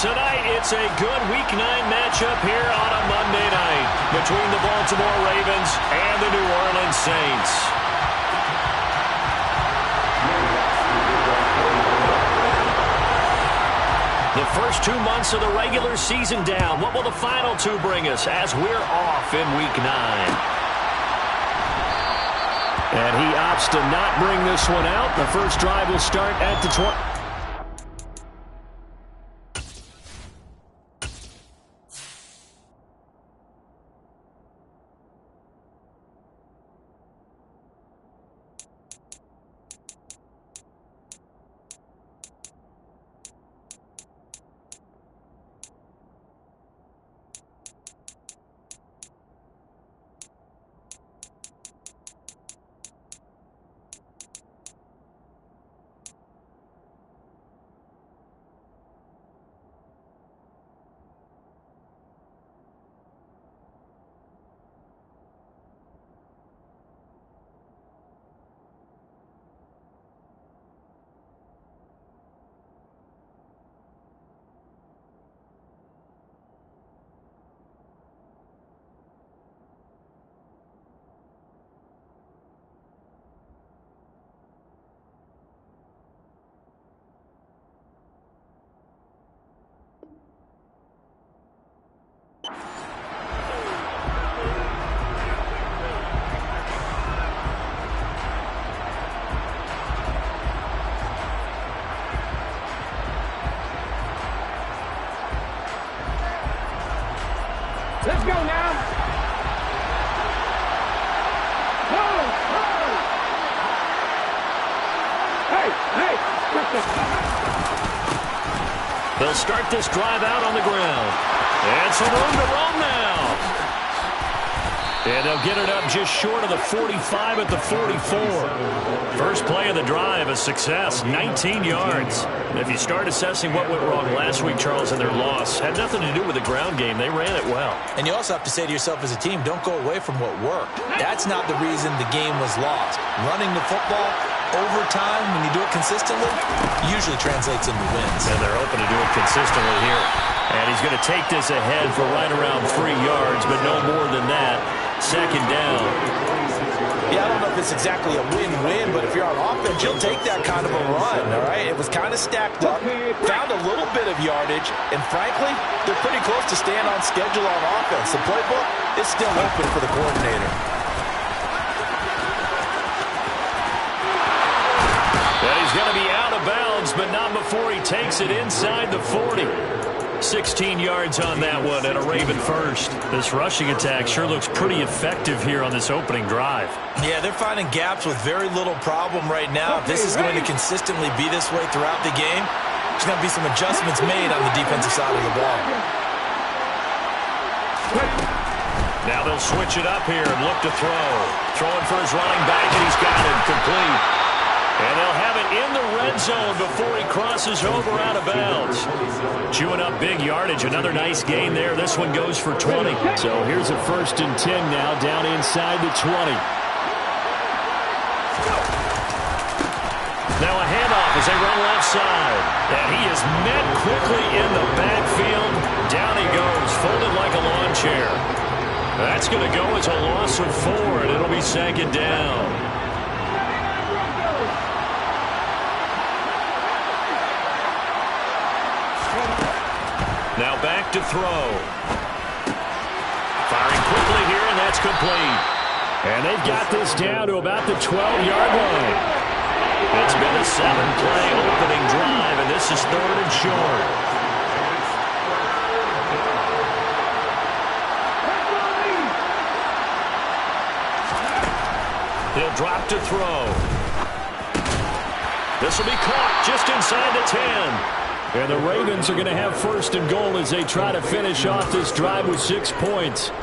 Tonight, it's a good Week 9 matchup here on a Monday night between the Baltimore Ravens and the New Orleans Saints. The first 2 months of the regular season down. What will the final 2 bring us as we're off in Week 9? And he opts to not bring this one out. The first drive will start at the 20. Let's go now. Hey. They'll start this drive out on the ground. And some room to roam now. And they'll get it up just short of the 45 at the 44. First play of the drive, a success, 19 yards. And if you start assessing what went wrong last week, Charles, in their loss, had nothing to do with the ground game. They ran it well. And you also have to say to yourself as a team, don't go away from what worked. That's not the reason the game was lost. Running the football over time, when you do it consistently, usually translates into wins. And they're open to do it consistently here. And he's going to take this ahead for right around 3 yards, but no more than that. Second down. Yeah, I don't know if it's exactly a win-win, but if you're on offense, you'll take that kind of a run, all right? It was kind of stacked up, found a little bit of yardage, and frankly, they're pretty close to staying on schedule on offense. The playbook is still open for the coordinator. And he's going to be out of bounds, but not before he takes it inside the 40. 16 yards on that one and a Raven first. This rushing attack sure looks pretty effective here on this opening drive. Yeah, they're finding gaps with very little problem right now. If this is going to consistently be this way throughout the game, there's going to be some adjustments made on the defensive side of the ball. Now they'll switch it up here and look to throw. Throwing for his running back, and he's got it complete. And they'll have it in the red zone before he crosses over out of bounds. Chewing up big yardage. Another nice gain there. This one goes for 20. So here's a 1st and 10 now down inside the 20. Now a handoff as they run left side. And he is met quickly in the backfield. Down he goes, folded like a lawn chair. That's going to go as a loss of 4, and it'll be 2nd down. Now back to throw. Firing quickly here, and that's complete. And they've got this down to about the 12-yard line. It's been a 7-play opening drive, and this is 3rd and short. He'll drop to throw. This will be caught just inside the 10. And the Ravens are going to have 1st and goal as they try to finish off this drive with 6 points.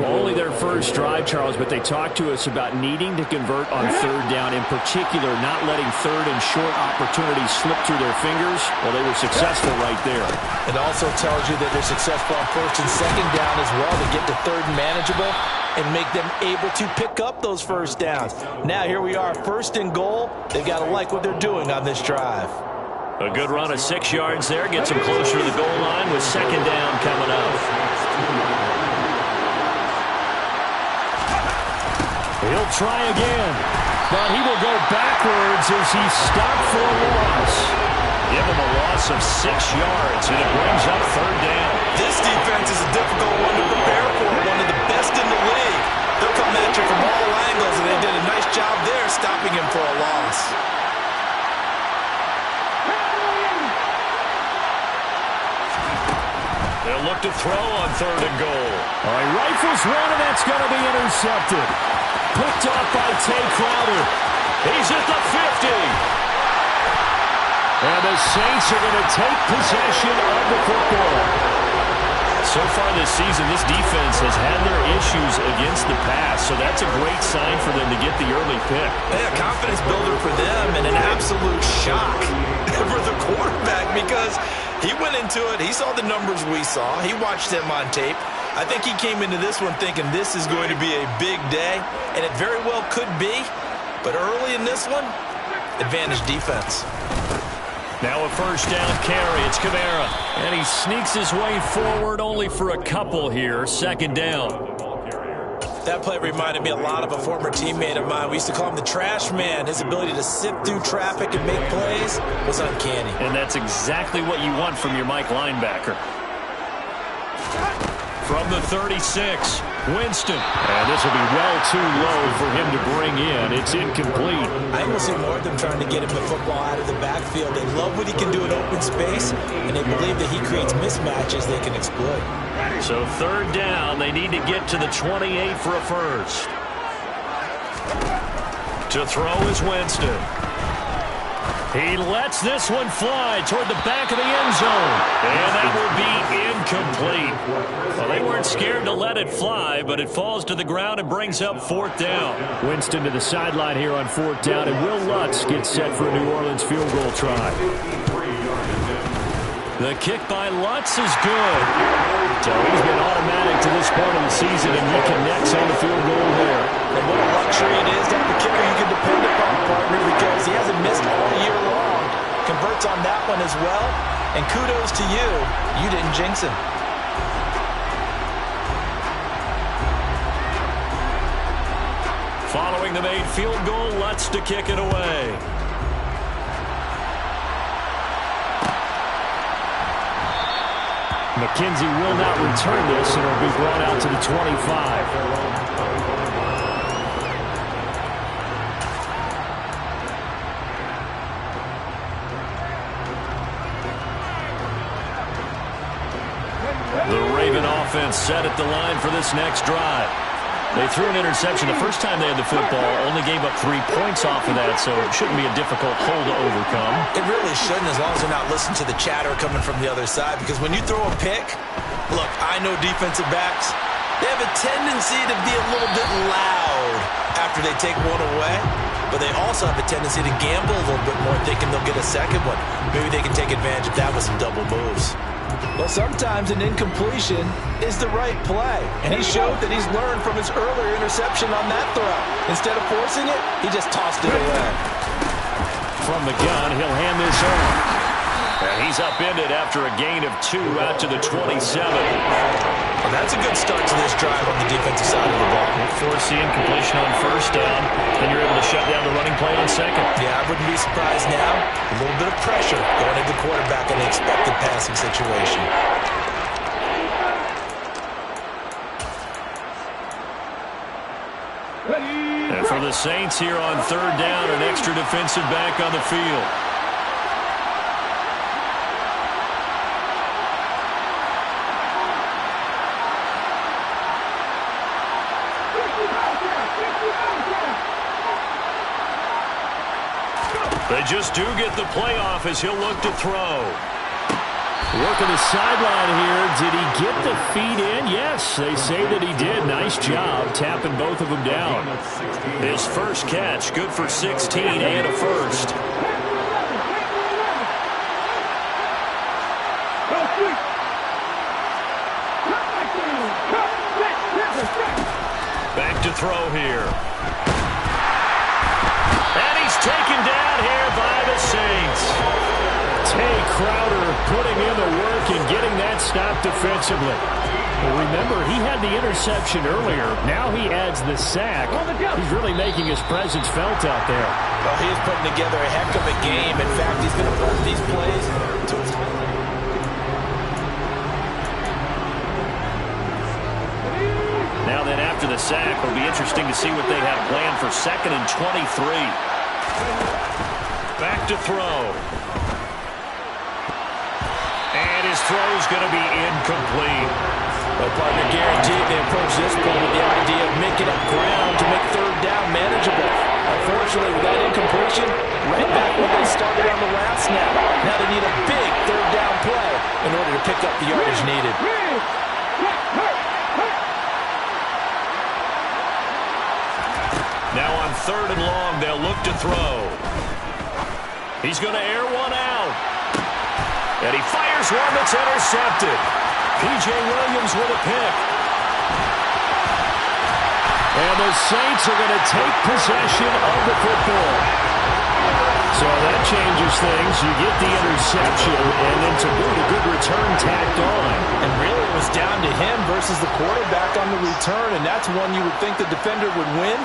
Well, only their first drive, Charles, but they talked to us about needing to convert on 3rd down, in particular not letting 3rd and short opportunities slip through their fingers. Well, they were successful right there. It also tells you that they're successful on 1st and 2nd down as well to get to 3rd and manageable and make them able to pick up those 1st downs. Now here we are, 1st and goal. They've got to like what they're doing on this drive. A good run of 6 yards there. Gets him closer to the goal line with second down coming up. He'll try again, but he will go backwards as he's stopped for a loss. Give him a loss of 6 yards, and it brings up third down. This defense is a difficult one to prepare for, one of the best in the league. They'll come at you from all angles, and they did a nice job there stopping him for a loss. They'll look to throw on third and goal. All right, rifles one, and that's going to be intercepted. Picked off by Tay Crowder. He's at the 50. And the Saints are going to take possession of the football. So far this season, this defense has had their issues against the pass, so that's a great sign for them to get the early pick. Yeah, confidence builder for them and an absolute shock for the quarterback because he went into it. He saw the numbers we saw. He watched them on tape. I think he came into this one thinking this is going to be a big day, and it very well could be. But early in this one, advantage defense. Now a first down carry. It's Kamara. And he sneaks his way forward only for a couple here. Second down. That play reminded me a lot of a former teammate of mine. We used to call him the trash man. His ability to sift through traffic and make plays was uncanny. And that's exactly what you want from your Mike linebacker. From the 36, Winston. And this will be well too low for him to bring in. It's incomplete. I will see more of them trying to get him the football out of the backfield. They love what he can do in open space, and they believe that he creates mismatches they can exploit. So third down, they need to get to the 28 for a first. To throw is Winston. He lets this one fly toward the back of the end zone. And that will be incomplete. Well, they weren't scared to let it fly, but it falls to the ground and brings up fourth down. Winston to the sideline here on fourth down, and Will Lutz gets set for a New Orleans field goal try. The kick by Lutz is good. So he's been automatic to this point of the season, and he connects on the field goal there. And what a luxury it is to have a kicker you can depend upon, partner, because he hasn't missed all year long. Converts on that one as well. And kudos to you. You didn't jinx him. Following the made field goal, Lutz to kick it away. McKenzie will not return this, and it'll be brought out to the 25. The Raven offense set at the line for this next drive. They threw an interception the first time they had the football, only gave up 3 points off of that, so it shouldn't be a difficult hole to overcome. It really shouldn't, as long as they're not listening to the chatter coming from the other side, because when you throw a pick, look, I know defensive backs, they have a tendency to be a little bit loud after they take one away, but they also have a tendency to gamble a little bit more, thinking they'll get a second one. Maybe they can take advantage of that with some double moves. Well, sometimes an incompletion is the right play, and he showed that he's learned from his earlier interception on that throw. Instead of forcing it, he just tossed it away. From the gun, he'll hand this off. And he's upended after a gain of 2 out to the 27. Well, that's a good start to this drive on the defensive side of the ball. Force the incompletion on first down, then you're able to shut down the running play on second. Yeah, I wouldn't be surprised now. A little bit of pressure going into the quarterback in the expected passing situation. And for the Saints here on third down, an extra defensive back on the field. They just do get the playoff as he'll look to throw. Working the sideline here. Did he get the feet in? Yes, they say that he did. Nice job tapping both of them down. His first catch, good for 16 and a first. Back to throw here. And he's taken down here by the Saints. Crowder putting in the work and getting that stop defensively. Well, remember, he had the interception earlier. Now he adds the sack. He's really making his presence felt out there. Well, he's putting together a heck of a game. In fact, he's going to put these plays to his highlight. Now then, after the sack, it'll be interesting to see what they have planned for 2nd and 23. Back to throw. And his throw's going to be incomplete. Well, partner, guaranteed they approach this play with the idea of making up ground to make 3rd down manageable. Unfortunately, with that incompletion, right back where they started on the last snap. Now they need a big 3rd down play in order to pick up the yardage needed. Now on 3rd and long, they'll look to throw. He's going to air one out. And he fires one that's intercepted. P.J. Williams with a pick. And the Saints are going to take possession of the football. So that changes things. You get the interception, and then to boot, a good return tacked on. And really, it was down to him versus the quarterback on the return, and that's one you would think the defender would win.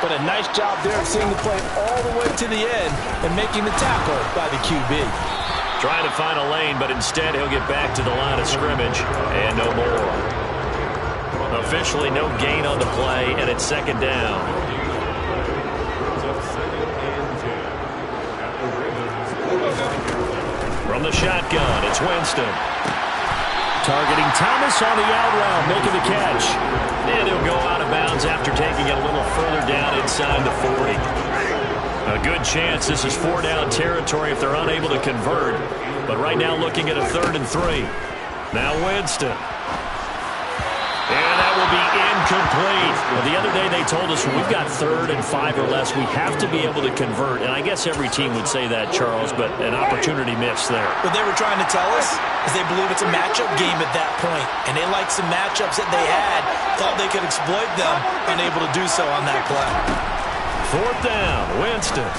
But a nice job there of seeing the play all the way to the end and making the tackle by the QB. Trying to find a lane, but instead he'll get back to the line of scrimmage and no more. Officially no gain on the play, and it's 2nd down. From the shotgun, it's Winston. Targeting Thomas on the out route, making the catch. And he'll go out of bounds after taking it a little further down inside the 40. A good chance this is 4-down territory if they're unable to convert. But right now looking at a 3rd and 3. Now Winston. And that will be incomplete. Well, the other day they told us when we've got 3rd and 5 or less, we have to be able to convert. And I guess every team would say that, Charles, but an opportunity missed there. What they were trying to tell us is they believe it's a matchup game at that point. And they liked some matchups that they had, thought they could exploit them, unable to do so on that play. 4th down, Winston.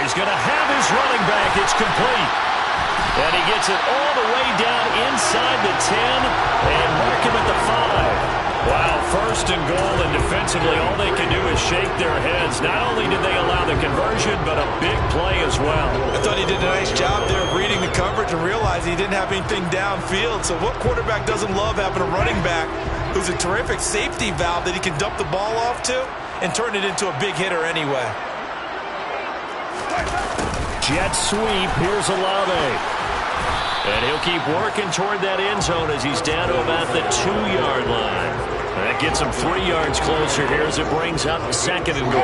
He's going to have his running back. It's complete. And he gets it all the way down inside the 10 and mark him at the 5. Wow, 1st and goal, and defensively all they can do is shake their heads. Not only did they allow the conversion, but a big play as well. I thought he did a nice job there of reading the coverage and realizing he didn't have anything downfield. So what quarterback doesn't love having a running back who's a terrific safety valve that he can dump the ball off to and turn it into a big hitter anyway. Jet sweep. Here's Olave. And he'll keep working toward that end zone as he's down to about the 2-yard line. That gets him 3 yards closer here as it brings up 2nd and goal.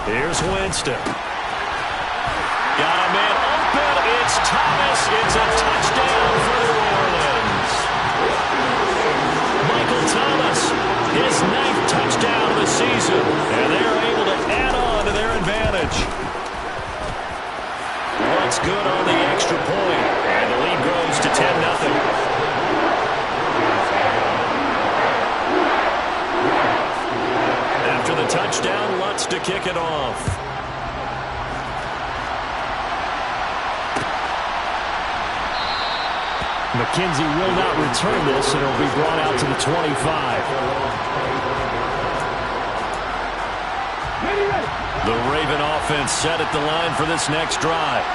Here's Winston. Got a man open. It's Thomas. It's a touchdown for New Orleans. Michael Thomas, his 9th touchdown of the season. And they are able to add on to their advantage. What's good on the extra point. And the lead grows to 10-0. After the touchdown, Lutz to kick it off. McKenzie will not return this, and it'll be brought out to the 25. The Raven offense set at the line for this next drive.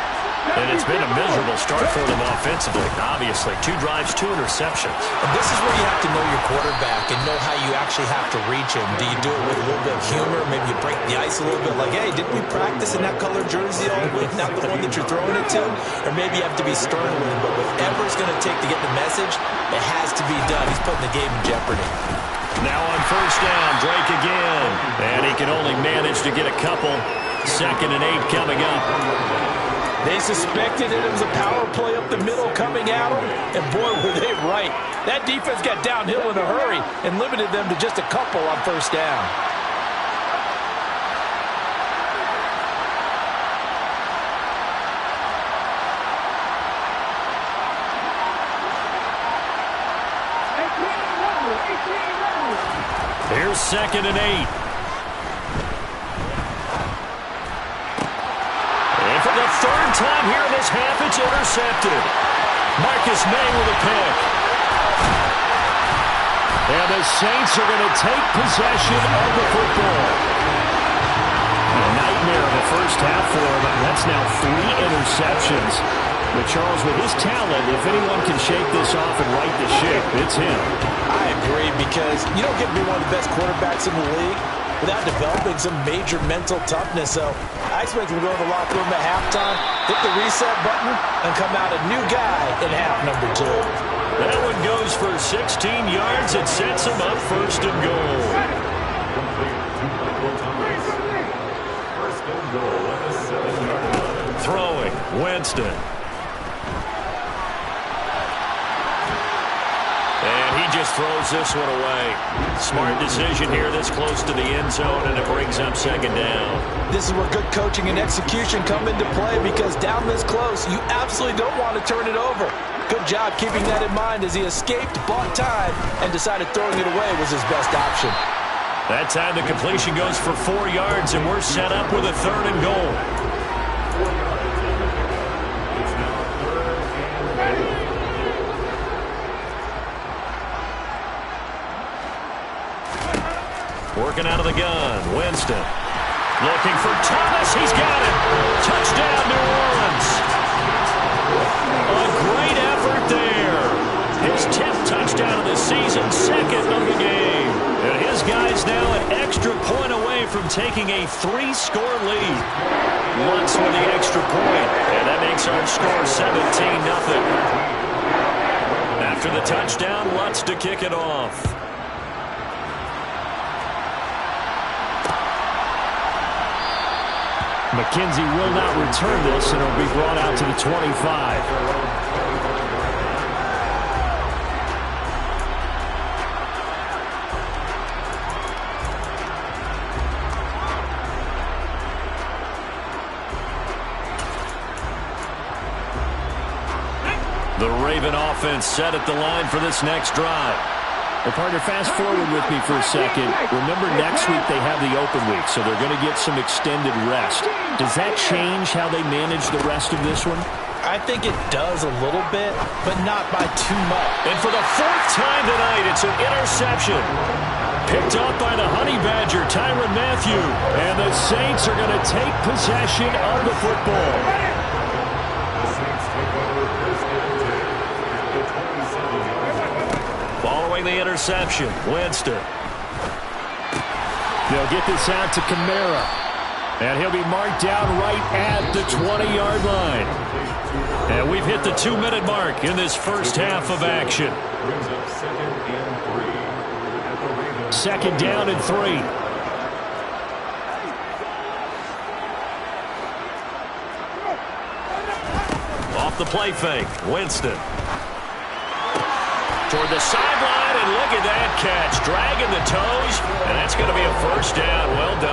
And it's been a miserable start for them offensively, obviously. 2 drives, 2 interceptions. And this is where you have to know your quarterback and know how you actually have to reach him. Do you do it with a little bit of humor? Maybe you break the ice a little bit like, hey, didn't we practice in that colored jersey all week, not the one that you're throwing it to? Or maybe you have to be stern with him. But whatever it's going to take to get the message, it has to be done. He's putting the game in jeopardy. Now on 1st down, Drake again. And he can only manage to get a couple. 2nd and 8 coming up. They suspected it was a power play up the middle coming at them, and boy, were they right. That defense got downhill in a hurry and limited them to just a couple on 1st down. Here's 2nd and 8. And for the 3rd time here in this half, it's intercepted. Marcus May with a pick. And the Saints are going to take possession of the football. A nightmare of a first half for him. That's now 3 interceptions. But Charles, with his talent, if anyone can shake this off and right the ship, it's him. I agree, because you don't get to be one of the best quarterbacks in the league without developing some major mental toughness. So I expect him to go to the locker room at halftime, hit the reset button, and come out a new guy in half number 2. That one goes for 16 yards. It sets him up 1st and goal. Throwing, Winston. And he just throws this one away. Smart decision here this close to the end zone, and it brings up 2nd down. This is where good coaching and execution come into play, because down this close, you absolutely don't want to turn it over. Good job keeping that in mind as he escaped, bought time, and decided throwing it away was his best option. That time the completion goes for 4 yards, and we're set up with a 3rd and goal. Working out of the gun, Winston. Looking for Thomas, he's got it. Touchdown, New Orleans. A great effort there. His 10th touchdown of the season, 2nd of the game. And his guys now an extra point away from taking a 3-score lead. Lutz with the extra point, and that makes our score 17-0. After the touchdown, Lutz to kick it off. McKenzie will not return this, and it'll be brought out to the 25. The Raven offense set at the line for this next drive. Well, partner, fast forward with me for a second. Remember, next week they have the open week, so they're going to get some extended rest. Does that change how they manage the rest of this one? I think it does a little bit, but not by too much. And for the 4th time tonight, it's an interception. Picked up by the Honey Badger, Tyrann Mathieu. And the Saints are going to take possession of the football. Following the interception, Winston. They'll get this out to Kamara. And he'll be marked down right at the 20-yard line. And we've hit the 2-minute mark in this first half of action. 2nd down and 3. Off the play fake, Winston. Toward the sideline, and look at that catch. Dragging the toes, and that's going to be a 1st down. Well done.